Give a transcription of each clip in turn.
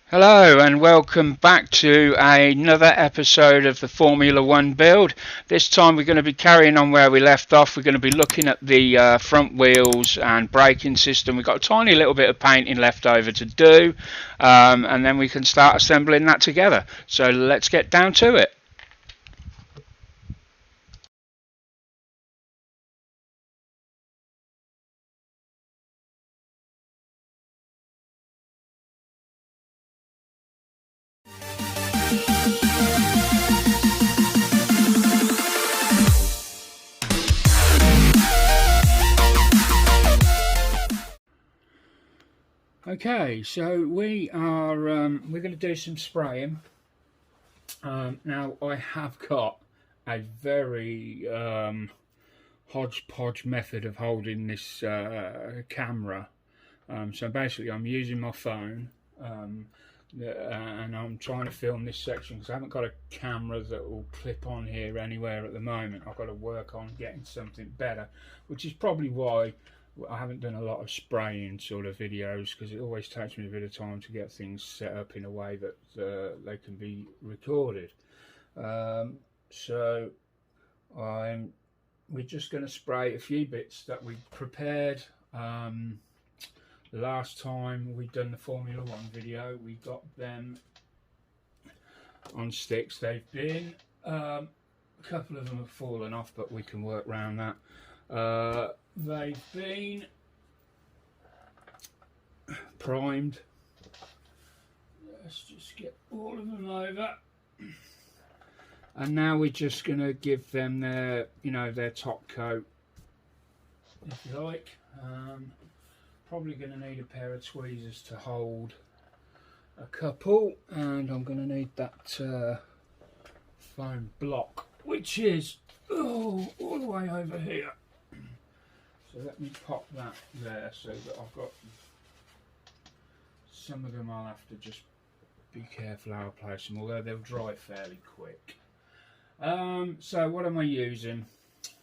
Hello and welcome back to another episode of the Formula One build. This time we're going to be carrying on where we left off. We're going to be looking at the front wheels and braking system. We've got a tiny little bit of painting left over to do, and then we can start assembling that together. So let's get down to it. Okay, so we're going to do some spraying. Now I have got a very hodgepodge method of holding this camera. So basically I'm using my phone and I'm trying to film this section because I haven't got a camera that will clip on here anywhere at the moment. I've got to work on getting something better, which is probably why I haven't done a lot of spraying sort of videos, because it always takes me a bit of time to get things set up in a way that they can be recorded. So we're just going to spray a few bits that we prepared. Last time we done the Formula One video, we got them on sticks. They've been a couple of them have fallen off, but we can work around that. They've been primed. Let's just get all of them over, and now we're just going to give them their, their top coat, if you like. Probably going to need a pair of tweezers to hold a couple, and I'm going to need that foam block, which is all the way over here. So let me pop that there so that I've got some of them. I'll have to just be careful how I place them, although they'll dry fairly quick. So what am I using?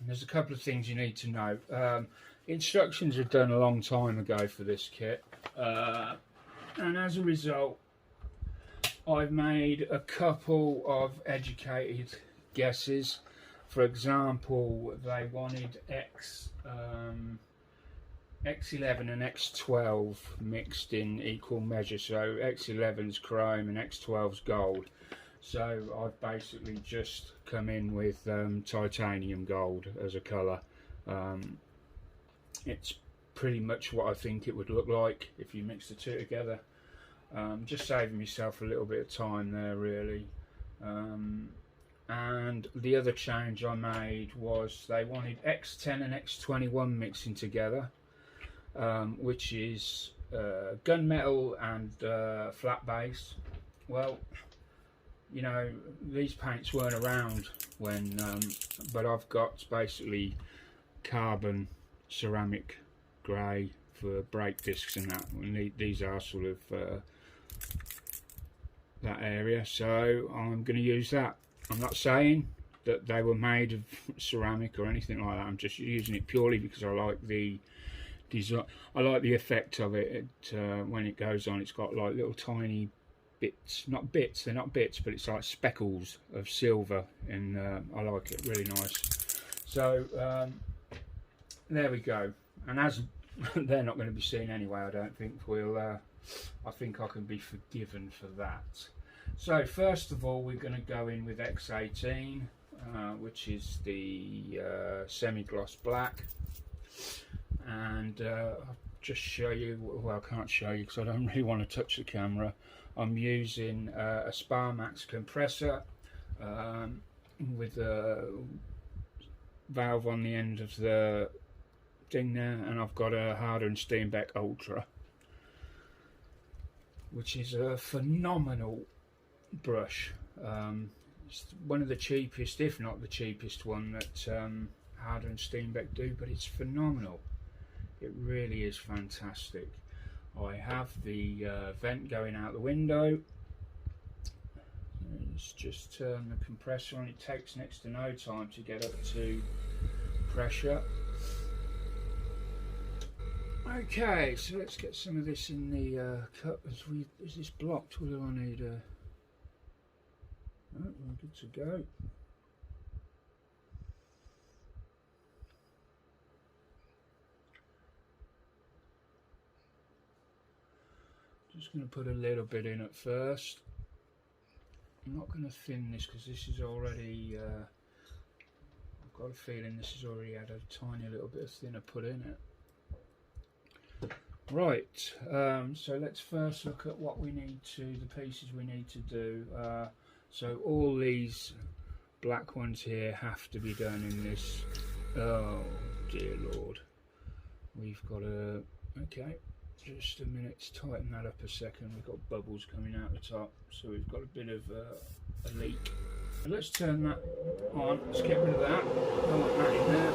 There's a couple of things you need to know. Instructions are done a long time ago for this kit, and as a result I've made a couple of educated guesses. For example, they wanted X11 and X12 mixed in equal measure, so X11's chrome and X12's gold. So I've basically just come in with titanium gold as a colour. It's pretty much what I think it would look like if you mix the two together. Just saving myself a little bit of time there, really. And the other change I made was they wanted X10 and X21 mixing together, which is gunmetal and flat base. Well, these paints weren't around when, but I've got basically carbon ceramic grey for brake discs and that, and these are sort of that area, so I'm going to use that. I'm not saying that they were made of ceramic or anything like that. I'm just using it purely because I like the design. I like the effect of it. When it goes on, it's got like little tiny bits, not bits, they're not bits, but it's like speckles of silver, and I like it, really nice. So there we go. And as they're not going to be seen anyway, I don't think I think I can be forgiven for that. So first of all, we're going to go in with X18, which is the semi-gloss black, and I'll just show you. Well, I can't show you because I don't really want to touch the camera. I'm using a Sparmax compressor with a valve on the end of the thing there, and I've got a Harder and Steenbeck Ultra, which is a phenomenal brush. It's one of the cheapest, if not the cheapest one that Harder and Steenbeck do, but it's phenomenal. It really is fantastic. I have the vent going out the window. Let's just turn the compressor on. It takes next to no time to get up to pressure. Okay, so let's get some of this in the cup. Is this blocked? What do I need? Oh, we're good to go. Just going to put a little bit in at first. I'm not going to thin this because this is already. I've got a feeling this has already had a tiny little bit of thinner put in it. Right, so let's first look at what we need to, the pieces we need to do. So all these black ones here have to be done in this. Oh dear Lord, we've got a, okay, just a minute to tighten that up a second. We've got bubbles coming out the top, so we've got a bit of a leak. So let's turn that on, let's get rid of that, don't want that in there.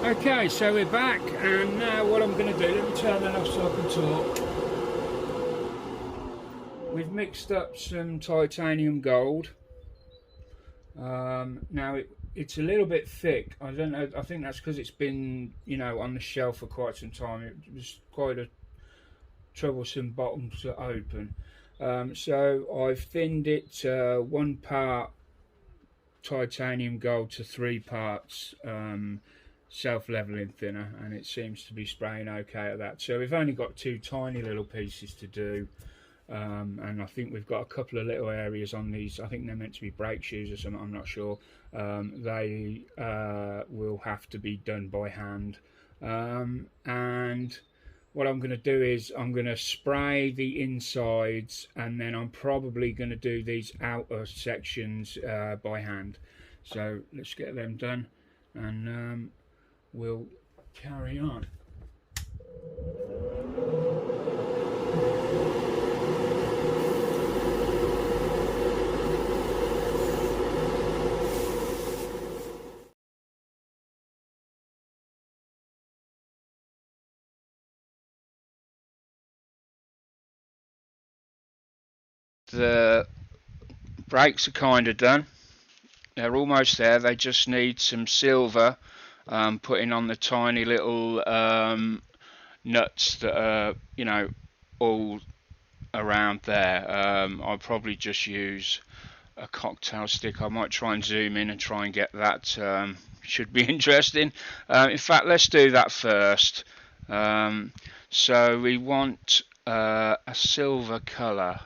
Okay, so we're back, and now what I'm going to do, let me turn that off so I can talk. We've mixed up some titanium gold. Now it's a little bit thick. I don't know, I think that's because it's been, you know, on the shelf for quite some time. It was quite a troublesome bottom to open. So I've thinned it 1 part titanium gold to 3 parts self-leveling thinner, and it seems to be spraying okay at that. So we've only got 2 tiny little pieces to do, and I think we've got a couple of little areas on these. I think they're meant to be brake shoes or something, I'm not sure. They will have to be done by hand, and what I'm going to do is I'm going to spray the insides, and then I'm probably going to do these outer sections by hand. So let's get them done, and we'll carry on. The brakes are kind of done. They're almost there. They just need some silver putting on the tiny little nuts that are, you know, all around there. I'll probably just use a cocktail stick. I might try and zoom in and try and get that. Should be interesting. In fact, let's do that first. So we want a silver colour.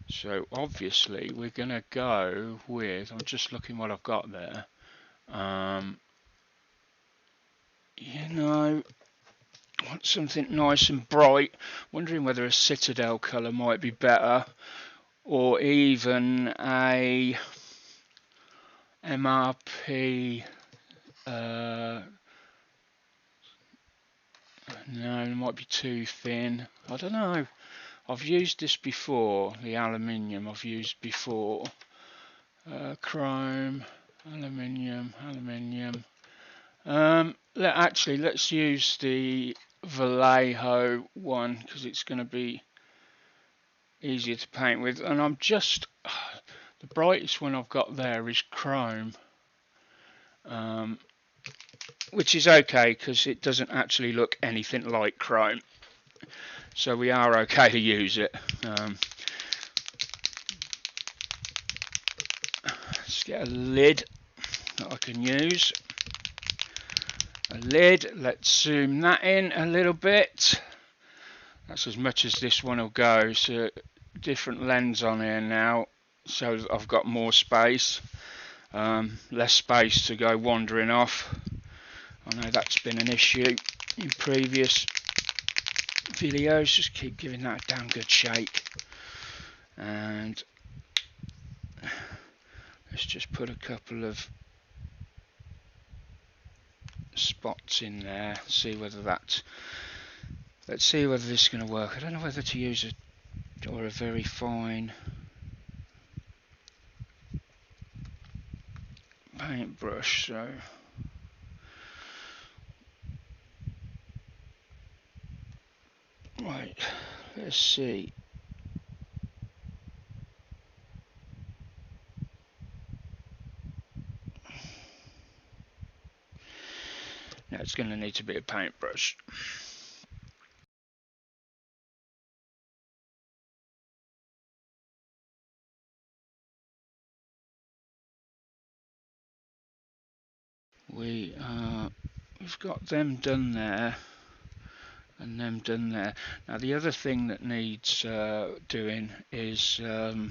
So obviously we're going to go with, I'm just looking what I've got there. You know, I want something nice and bright. Wondering whether a citadel colour might be better, or even a MRP. No, it might be too thin. I don't know. I've used this before, the aluminium I've used before. Chrome, aluminium. Actually, let's use the Vallejo one because it's going to be easier to paint with. And I'm just, the brightest one I've got there is chrome. Which is okay because it doesn't actually look anything like chrome, so we are okay to use it. Let's get a lid that I can use. A lid, let's zoom that in a little bit. That's as much as this one will go. So different lens on here now, so that I've got more space, less space to go wandering off. I know that's been an issue in previous videos. Just keep giving that a damn good shake. And let's just put a couple of spots in there. See whether that's. Let's see whether this is going to work. I don't know whether to use a very fine paintbrush. So. Right, let's see. Now it's going to need to be a paintbrush. We've got them done there. And them done there. Now the other thing that needs doing is, so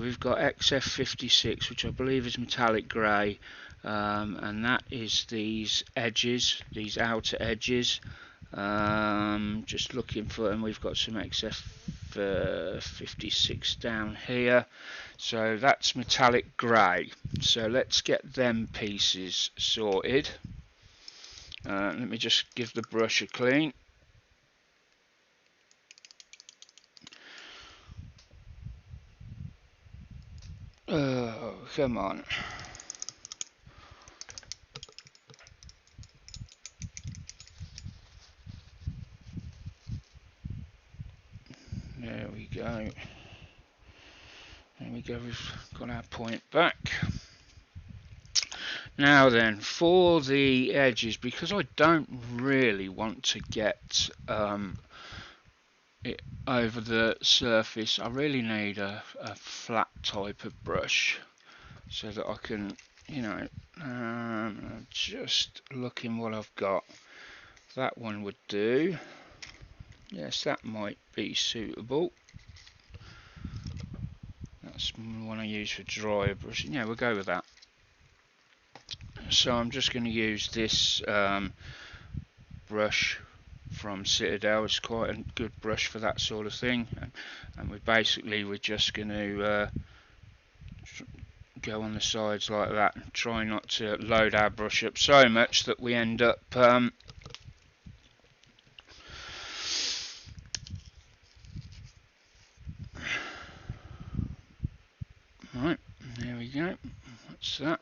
we've got XF56, which I believe is metallic grey, and that is these edges, these outer edges. Just looking for, and we've got some XF56 down here, so that's metallic grey. So let's get them pieces sorted. Let me just give the brush a clean. Oh, come on. There we go. There we go, we've got our point back. Now then, for the edges, because I don't really want to get it over the surface, I really need a flat type of brush so that I can, you know, just looking what I've got. That one would do. Yes, that might be suitable. That's the one I use for dry brushing. Yeah, we'll go with that. So I'm just going to use this brush from Citadel. It's quite a good brush for that sort of thing, and we're just going to go on the sides like that and try not to load our brush up so much that we end up right, there we go, that's that.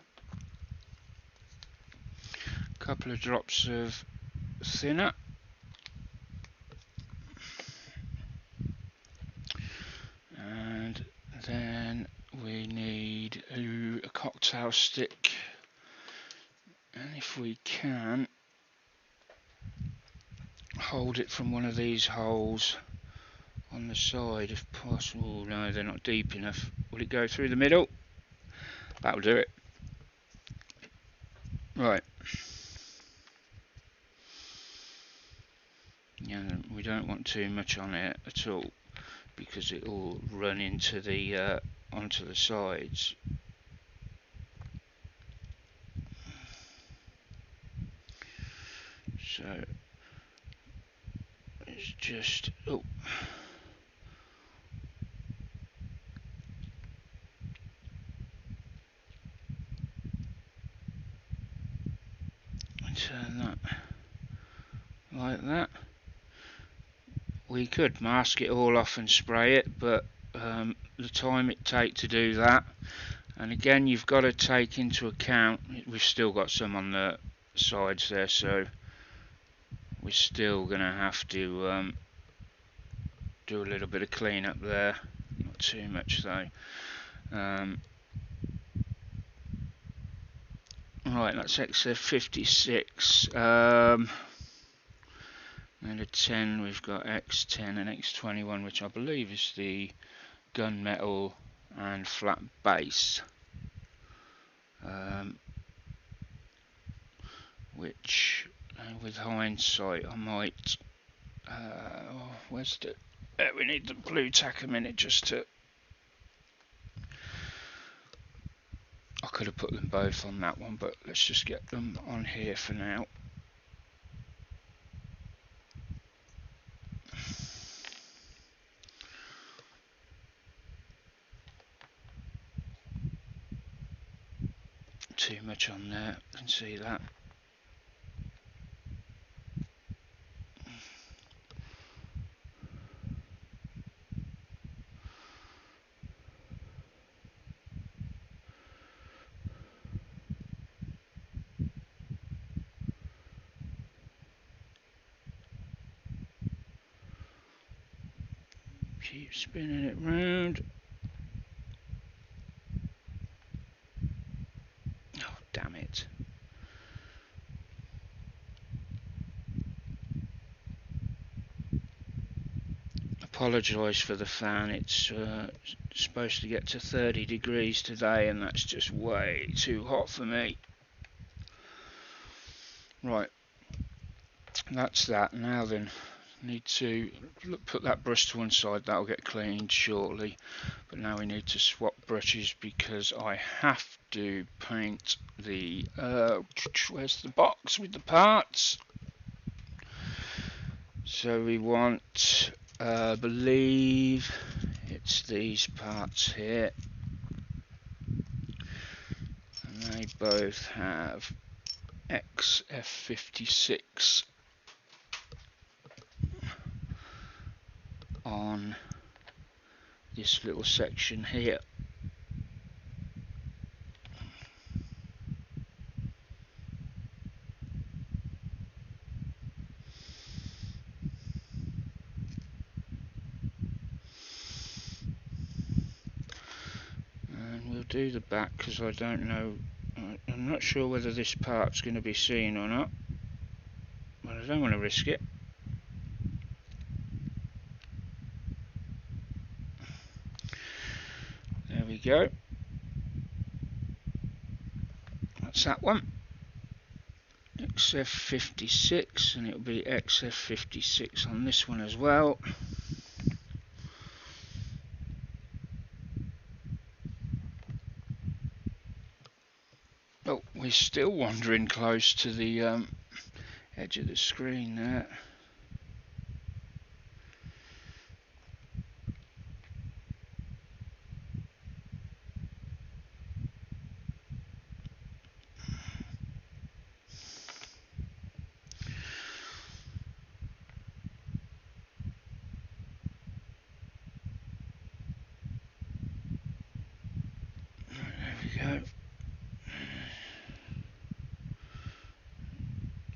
A couple of drops of thinner. And then we need a cocktail stick, and if we can hold it from one of these holes on the side if possible. No, they're not deep enough. Will it go through the middle? That'll do it. Right. Yeah, we don't want too much on it at all, because it will run into the onto the sides. So it's just turn that like that. We could mask it all off and spray it, but the time it takes to do that, and again you've got to take into account we've still got some on the sides there, so we're still going to have to do a little bit of clean up there, not too much though. Right, that's XF56. And a 10, we've got X10 and X21, which I believe is the gunmetal and flat base. Which, with hindsight, I might. Where's the? We need the blue tack a minute just to. I could have put them both on that one, but let's just get them on here for now. Too much on there, you can see that. Keep spinning it round. Oh, damn it. Apologise for the fan, it's supposed to get to 30 degrees today and that's just way too hot for me. Right, that's that. Now then, need to put that brush to one side, that'll get cleaned shortly, but now we need to swap brushes because I have to paint the where's the box with the parts. So we want believe it's these parts here, and they both have XF56 on this little section here. And we'll do the back because I don't know, I'm not sure whether this part's going to be seen or not, but I don't want to risk it. There we go. That's that one. XF56, and it'll be XF56 on this one as well. Oh, we're still wandering close to the edge of the screen there.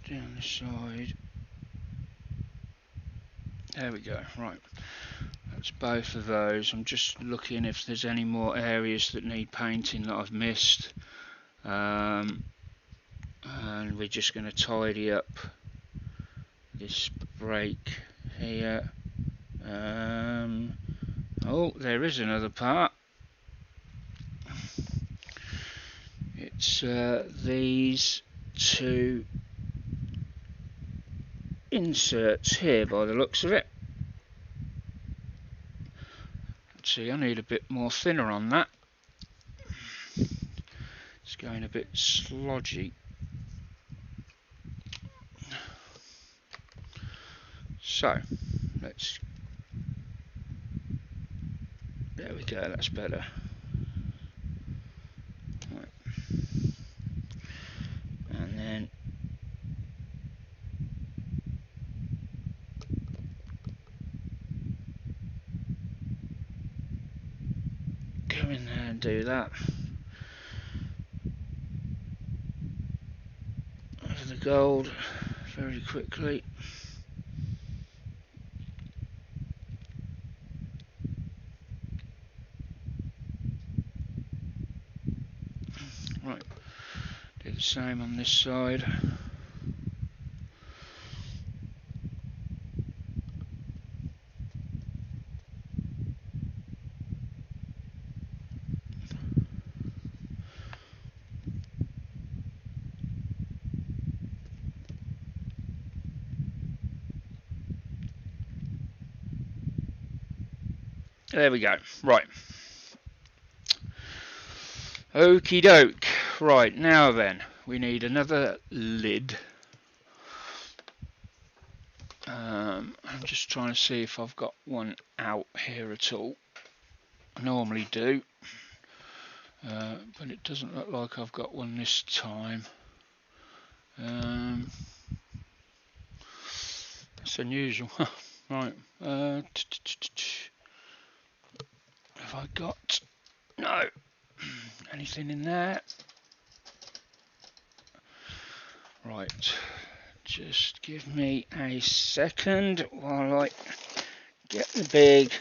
Down the side. There we go. Right, that's both of those. I'm just looking if there's any more areas that need painting that I've missed, and we're just going to tidy up this break here Oh, there is another part. It's these two inserts here by the looks of it. See, I need a bit more thinner on that. It's going a bit slodgy. So, there we go, that's better. Right. And then go in there and do that. Over the gold very quickly. Right, do the same on this side. There we go. Right. Okie doke. Right, now then, we need another lid. I'm just trying to see if I've got one out here at all. I normally do, but it doesn't look like I've got one this time. That's unusual. Right. Have I got... No. Anything in there? Right. Just give me a second while I get the big...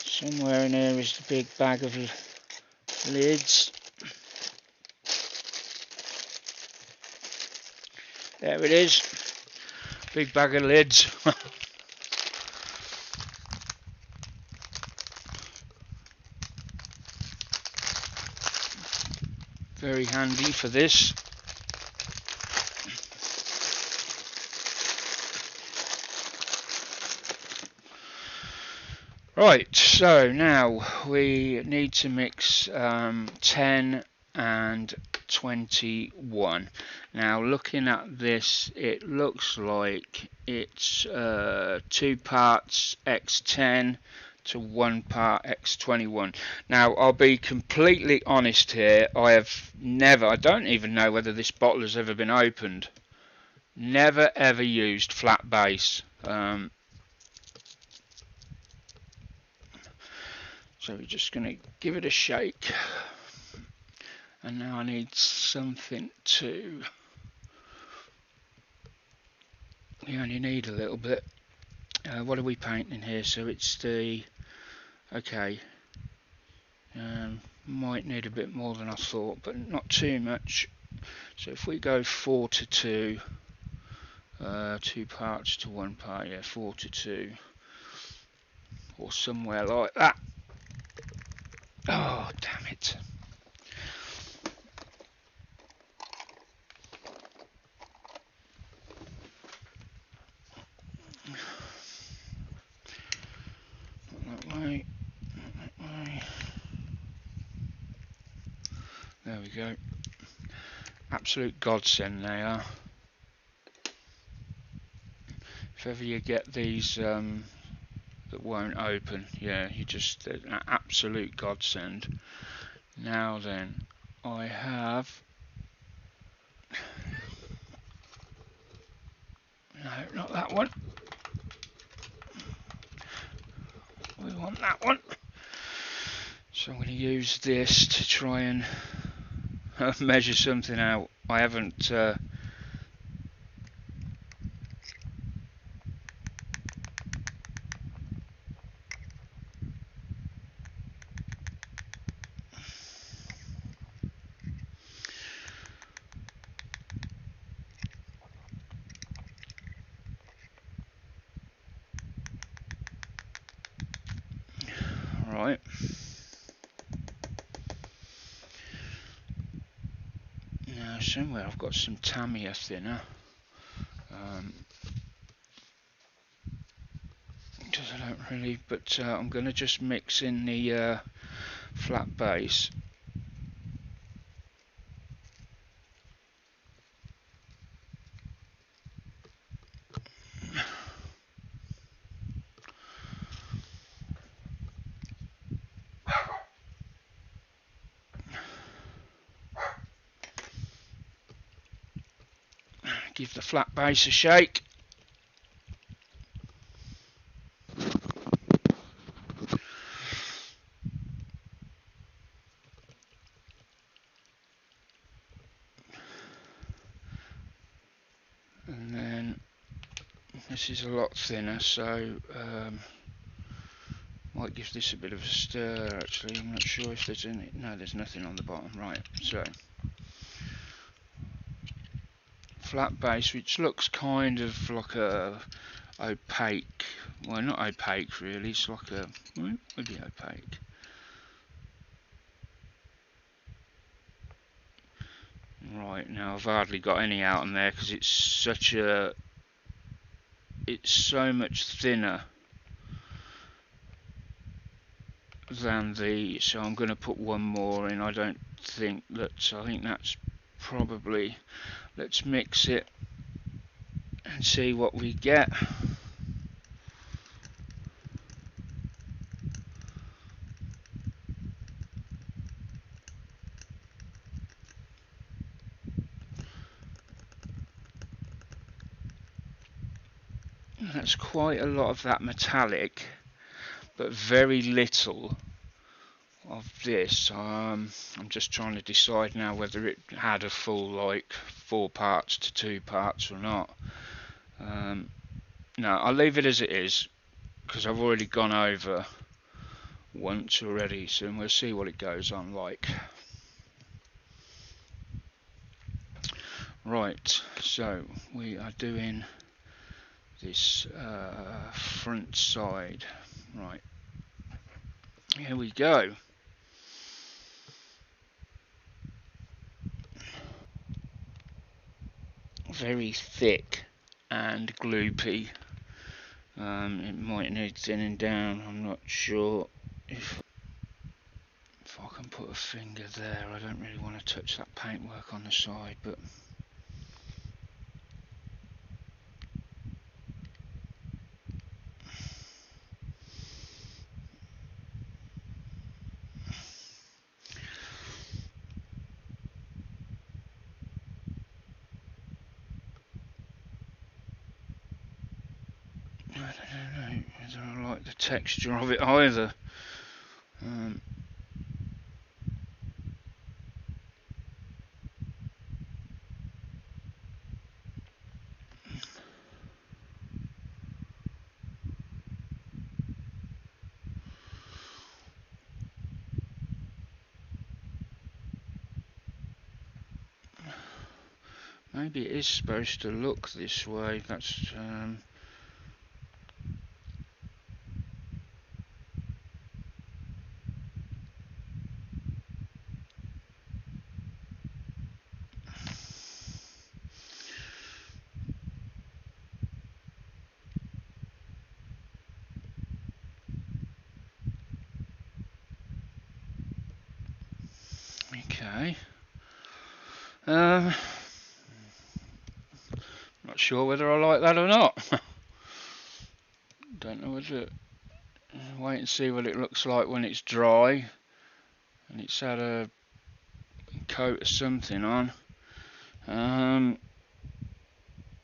Somewhere in here is the big bag of lids. There it is. Big bag of lids. Very handy for this. Right, so now we need to mix 10 and 21. Now looking at this, it looks like it's 2 parts X10 to 1 part X21. Now I'll be completely honest here, I don't even know whether this bottle has ever been opened. Never ever used flat base. So we're just going to give it a shake. And now I need something to... We only need a little bit. What are we painting here? So it's the... Okay. Might need a bit more than I thought, but not too much. So if we go 4 to 2, 2 parts to 1 part, yeah, 4 to 2, or somewhere like that. Oh, damn it. Not that way. Not that way. There we go. Absolute godsend they are. If ever you get these that won't open, yeah, they're an absolute godsend. Now then, I have... No, not that one. We want that one. So I'm going to use this to try and measure something out. I haven't... somewhere I've got some Tamiya thinner. Because I don't really, but I'm going to just mix in the flat base. Give the flat base a shake. And then this is a lot thinner, so might give this a bit of a stir actually. I'm not sure if there's any. No, there's nothing on the bottom. Right, so flat base, which looks kind of like a opaque, well, not opaque really, it's like a, well, maybe opaque. Right, now I've hardly got any out on there because it's such a, it's so much thinner than the, so I'm going to put one more in. I don't think that, I think that's probably, let's mix it and see what we get. That's quite a lot of that metallic, but very little of this. I'm just trying to decide now whether it had a full like 4 parts to 2 parts or not. No, I'll leave it as it is because I've already gone over once already, so we'll see what it goes on like. Right, so we are doing this front side. Right, here we go. Very thick and gloopy. It might need thinning down. I'm not sure if I can put a finger there. I don't really want to touch that paintwork on the side, but I don't know whether I like the texture of it either. Maybe it is supposed to look this way. That's okay. Not sure whether I like that or not. Don't know whether. Wait and see what it looks like when it's dry and it's had a coat of something on.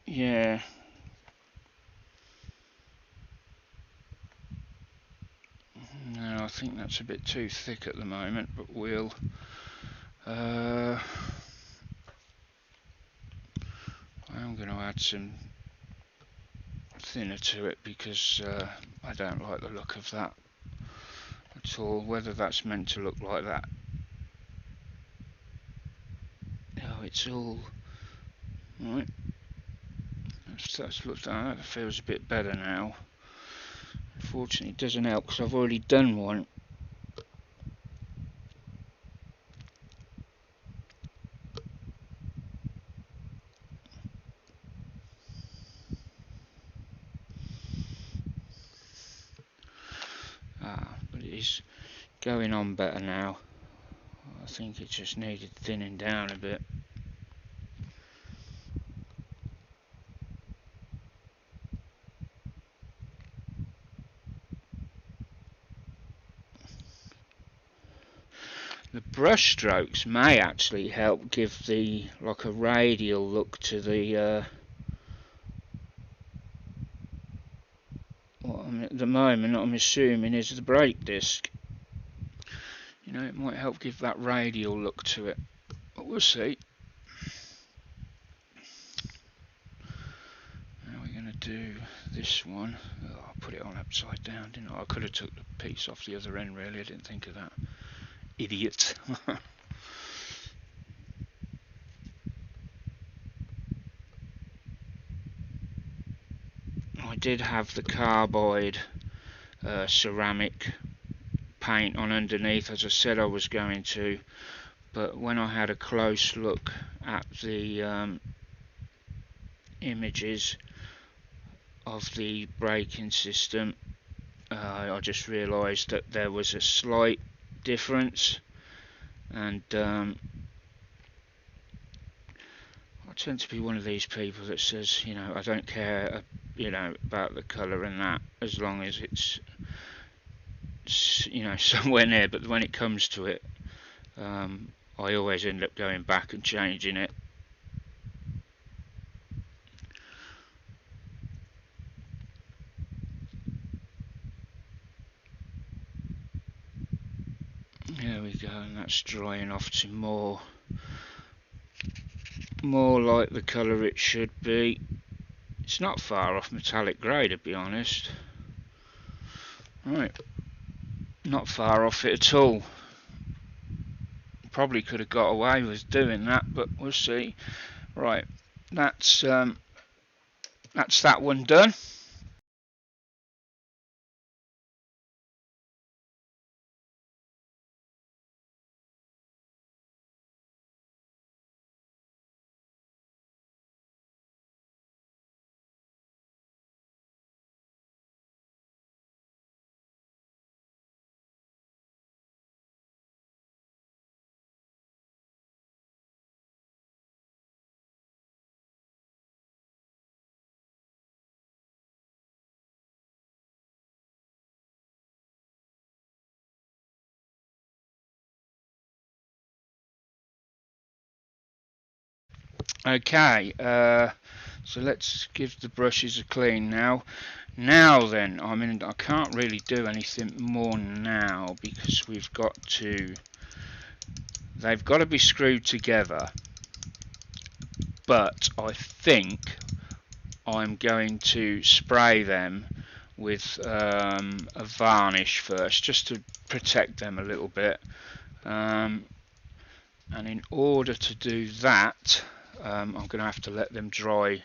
Yeah. No, I think that's a bit too thick at the moment, but we'll I'm going to add some thinner to it because I don't like the look of that at all. Whether that's meant to look like that. Oh, it's all right. That's looked at. That feels a bit better now. Unfortunately, it doesn't help because I've already done one. is going on better now. I think it just needed thinning down a bit. The brush strokes may actually help give the like a radial look to the what at the moment I'm assuming is the brake disc. You know, it might help give that radial look to it, but we'll see. Now we're going to do this one. Oh, I put it on upside down, didn't I? I could have took the piece off the other end, really. I didn't think of that. Idiot. I did have the carbide ceramic paint on underneath, as I said I was going to, but when I had a close look at the images of the braking system, I just realised that there was a slight difference, and I tend to be one of these people that says, you know, I don't care, you know, about the colour and that, as long as it's, you know, somewhere near. But when it comes to it, I always end up going back and changing it. There we go, and that's drying off to more like the colour it should be. It's not far off metallic grey, to be honest. Right, not far off it at all. Probably could have got away with doing that, but we'll see. Right, that's that one done. Okay, so let's give the brushes a clean now. Now then, I mean, I can't really do anything more now because we've got to, they've got to be screwed together, but I think I'm going to spray them with a varnish first, just to protect them a little bit, and in order to do that, I'm going to have to let them dry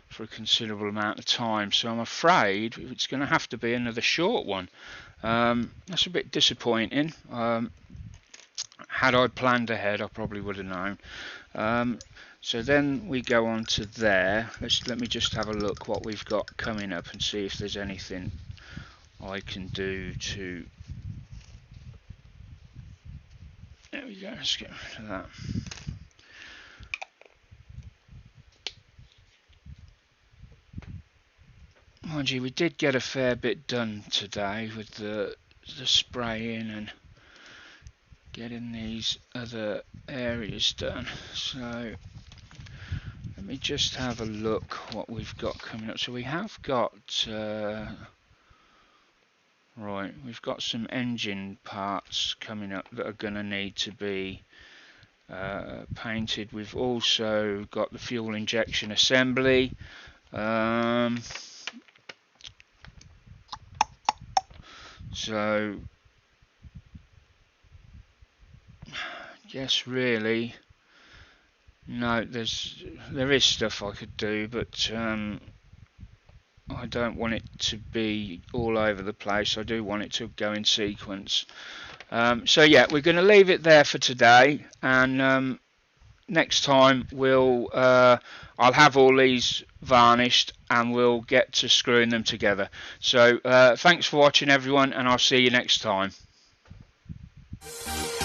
for a considerable amount of time, so I'm afraid it's going to have to be another short one. That's a bit disappointing. Had I planned ahead, I probably would have known. So then we go on to there. Let me just have a look what we've got coming up and see if there's anything I can do to. There we go. Let's get rid of that. Mind you, we did get a fair bit done today with the spraying and getting these other areas done. So let me just have a look what we've got coming up. So we have got right, we've got some engine parts coming up that are going to need to be painted. We've also got the fuel injection assembly. So, yes, really, no, there is stuff I could do, but I don't want it to be all over the place. I do want it to go in sequence. So yeah, we're going to leave it there for today, and next time I'll have all these varnished and we'll get to screwing them together. So thanks for watching everyone, and I'll see you next time. you.